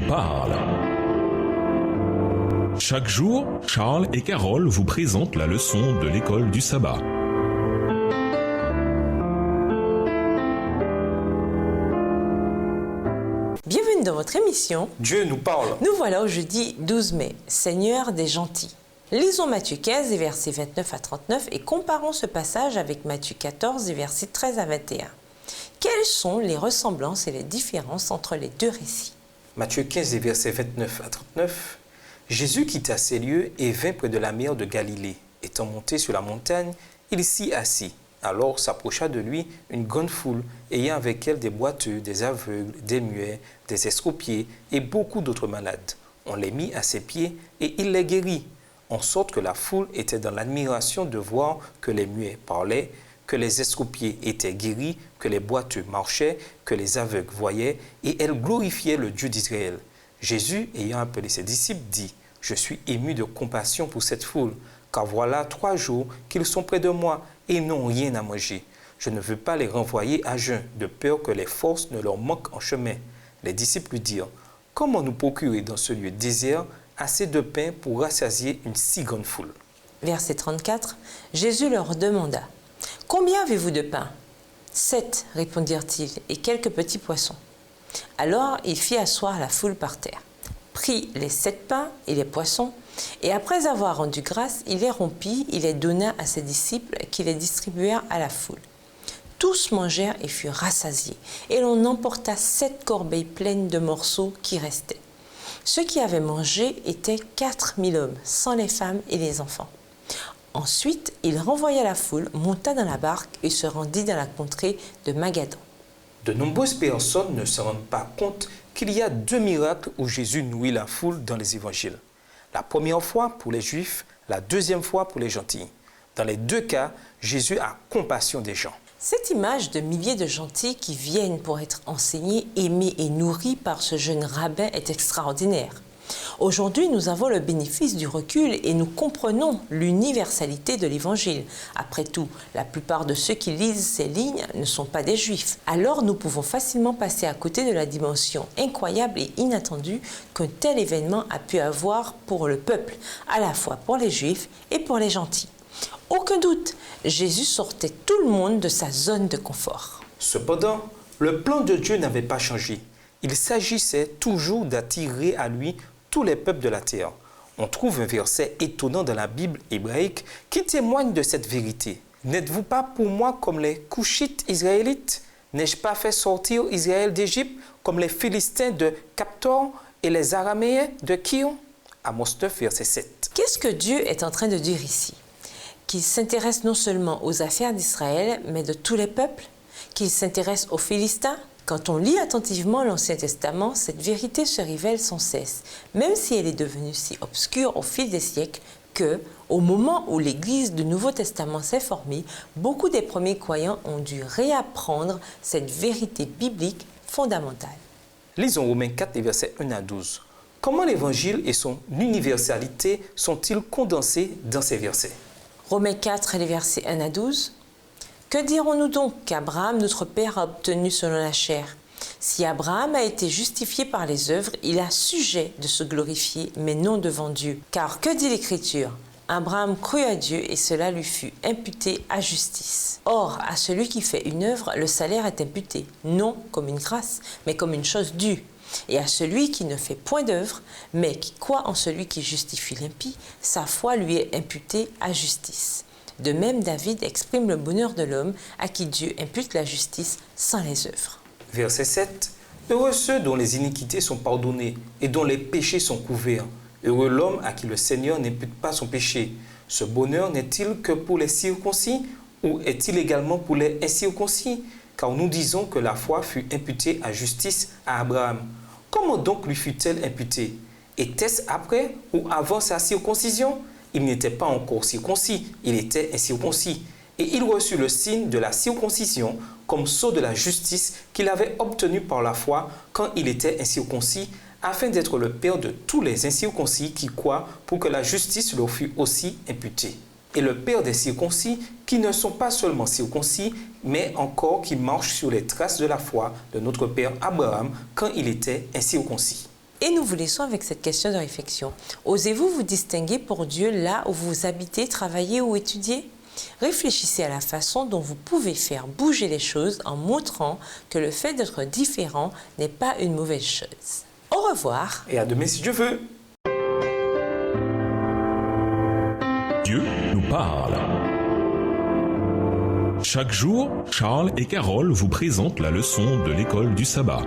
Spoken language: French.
parle. Chaque jour, Charles et Carole vous présentent la leçon de l'école du sabbat. Bienvenue dans votre émission Dieu nous parle. Nous voilà au jeudi 12 mai, Seigneur des gentils. Lisons Matthieu 15, et versets 29 à 39 et comparons ce passage avec Matthieu 14, et versets 13 à 21. Quelles sont les ressemblances et les différences entre les deux récits? Matthieu 15, et versets 29 à 39. Jésus quitta ces lieux et vint près de la mer de Galilée. Étant monté sur la montagne, il s'y assit. Alors s'approcha de lui une grande foule, ayant avec elle des boiteux, des aveugles, des muets, des estropiés et beaucoup d'autres malades. On les mit à ses pieds et il les guérit, en sorte que la foule était dans l'admiration de voir que les muets parlaient, que les estropiés étaient guéris, que les boiteux marchaient, que les aveugles voyaient, et elle glorifiait le Dieu d'Israël. Jésus, ayant appelé ses disciples, dit : « Je suis ému de compassion pour cette foule, car voilà 3 jours qu'ils sont près de moi et n'ont rien à manger. Je ne veux pas les renvoyer à jeun, de peur que les forces ne leur manquent en chemin. » Les disciples lui dirent : « Comment nous procurer dans ce lieu désert assez de pain pour rassasier une si grande foule ?» Verset 34, Jésus leur demanda : « Combien avez-vous de pain ? » 7, répondirent-ils, et quelques petits poissons. Alors il fit asseoir la foule par terre, prit les 7 pains et les poissons, et après avoir rendu grâce, il les rompit, il les donna à ses disciples qui les distribuèrent à la foule. Tous mangèrent et furent rassasiés, et l'on emporta 7 corbeilles pleines de morceaux qui restaient. Ceux qui avaient mangé étaient 4000 hommes, sans les femmes et les enfants. Ensuite, il renvoya la foule, monta dans la barque et se rendit dans la contrée de Magadan. De nombreuses personnes ne se rendent pas compte qu'il y a 2 miracles où Jésus nourrit la foule dans les évangiles. La première fois pour les Juifs, la deuxième fois pour les gentils. Dans les 2 cas, Jésus a compassion des gens. Cette image de milliers de gentils qui viennent pour être enseignés, aimés et nourris par ce jeune rabbin est extraordinaire. Aujourd'hui, nous avons le bénéfice du recul et nous comprenons l'universalité de l'Évangile. Après tout, la plupart de ceux qui lisent ces lignes ne sont pas des Juifs. Alors, nous pouvons facilement passer à côté de la dimension incroyable et inattendue qu'un tel événement a pu avoir pour le peuple, à la fois pour les Juifs et pour les gentils. Aucun doute, Jésus sortait tout le monde de sa zone de confort. Cependant, le plan de Dieu n'avait pas changé. Il s'agissait toujours d'attirer à lui tous les peuples de la terre. On trouve un verset étonnant dans la Bible hébraïque qui témoigne de cette vérité. « N'êtes-vous pas pour moi comme les Couchites israélites ? N'ai-je pas fait sortir Israël d'Égypte comme les Philistins de Captor et les Araméens de Kion ?» Amos 9, verset 7. Qu'est-ce que Dieu est en train de dire ici ? Qu'il s'intéresse non seulement aux affaires d'Israël, mais de tous les peuples ? Qu'il s'intéresse aux Philistins ? Quand on lit attentivement l'Ancien Testament, cette vérité se révèle sans cesse, même si elle est devenue si obscure au fil des siècles que, au moment où l'Église du Nouveau Testament s'est formée, beaucoup des premiers croyants ont dû réapprendre cette vérité biblique fondamentale. Lisons Romains 4, versets 1 à 12. Comment l'Évangile et son universalité sont-ils condensés dans ces versets ? Romains 4, les versets 1 à 12. Que dirons-nous donc qu'Abraham, notre père, a obtenu selon la chair ? Si Abraham a été justifié par les œuvres, il a sujet de se glorifier, mais non devant Dieu. Car que dit l'Écriture ? Abraham crut à Dieu et cela lui fut imputé à justice. Or, à celui qui fait une œuvre, le salaire est imputé, non comme une grâce, mais comme une chose due. Et à celui qui ne fait point d'œuvre, mais qui croit en celui qui justifie l'impie, sa foi lui est imputée à justice. De même, David exprime le bonheur de l'homme à qui Dieu impute la justice sans les œuvres. Verset 7. Heureux ceux dont les iniquités sont pardonnées et dont les péchés sont couverts. Heureux l'homme à qui le Seigneur n'impute pas son péché. Ce bonheur n'est-il que pour les circoncis ou est-il également pour les incirconcis ? Car nous disons que la foi fut imputée à justice à Abraham. Comment donc lui fut-elle imputée ? Était-ce après ou avant sa circoncision ? Il n'était pas encore circoncis, il était incirconcis. Et il reçut le signe de la circoncision comme sceau de la justice qu'il avait obtenu par la foi quand il était incirconcis, afin d'être le père de tous les incirconcis qui croient pour que la justice leur fût aussi imputée. Et le père des circoncis qui ne sont pas seulement circoncis, mais encore qui marchent sur les traces de la foi de notre père Abraham quand il était incirconcis. Et nous vous laissons avec cette question de réflexion. Osez-vous vous distinguer pour Dieu là où vous habitez, travaillez ou étudiez? Réfléchissez à la façon dont vous pouvez faire bouger les choses en montrant que le fait d'être différent n'est pas une mauvaise chose. Au revoir. Et à demain si Dieu veut. Dieu nous parle. Chaque jour, Charles et Carole vous présentent la leçon de l'école du sabbat.